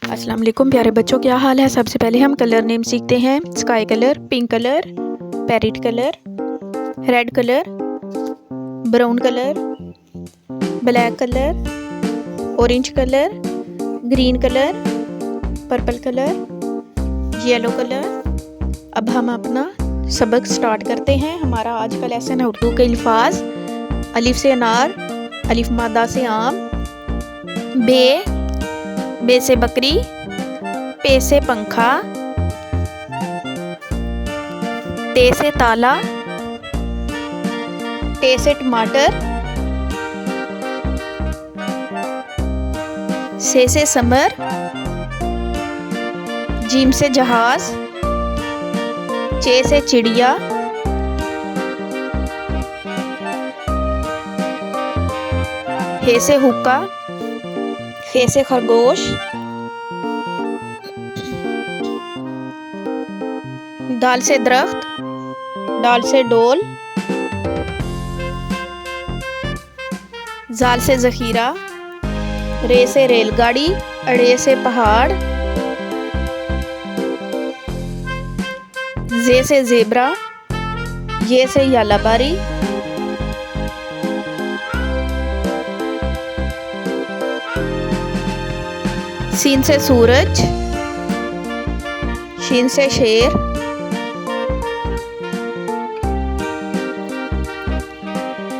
अस्सलाम वालेकुम प्यारे बच्चों, क्या हाल है। सबसे पहले हम कलर नेम सीखते हैं। Sky colour, pink colour, parrot colour, red colour, brown colour, black colour, orange colour, green colour, purple colour, yellow colour. अब हम अपना सबक स्टार्ट करते हैं। हमारा आज का लेसन है उर्दू के अल्फाज। अलिफ से अनार, अलिफ मादा से आम, बे से बकरी, पे से पंखा, ते से ताला, टे से टमाटर, से समर, जीम से जहाज, चे से चिड़िया, हे से हुक्का, खे से खरगोश, दाल से दरख्त, डाल से डोल, जाल से जखीरा, रे से रेलगाड़ी, अड़े से पहाड़, जे से जेबरा, ये से यालाबारी, सीन से सूरज, शीन से शेर,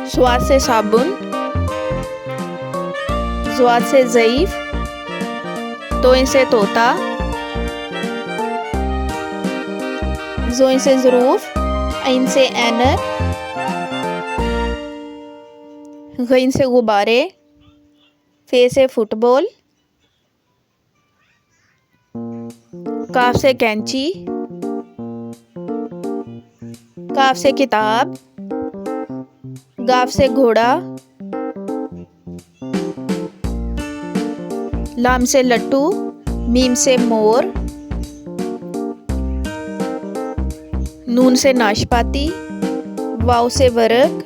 स्वाद से साबुन, ज़्वाद से ज़ईफ, तोइन से तोता, ज़ोइन से ज़रूफ, ऐन से ऐनक, गईन से गुब्बारे, फे से फुटबॉल, काफ से कैंची, काफ से किताब, गाफ से घोड़ा, लाम से लट्टू, मीम से मोर, नून से नाशपाती, वाव से वर्क,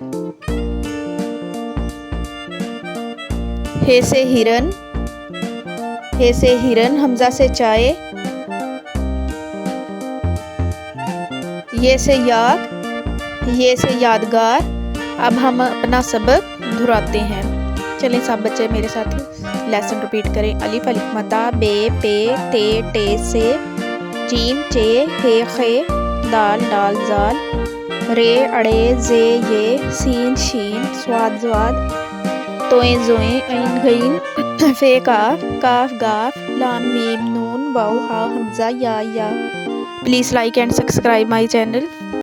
हे से हिरन, हे से हिरन, हमजा से चाय, ये से याक, ये से यादगार। अब हम अपना सबक दोहराते हैं। चलें सब बच्चे मेरे साथ लेसन रिपीट करें। अलिफ अलिफ मता, बे पे, ते से, जीम चे, हे खे, दाल डाल जाल, रे अड़े, जे ये, सीन शीन, स्वाद ज़्वाद, तोए ज़ोए, ऐन गईन, फे काफ गाफ, लाम मीम नून वाव हा हमजा या। Please like and subscribe my channel.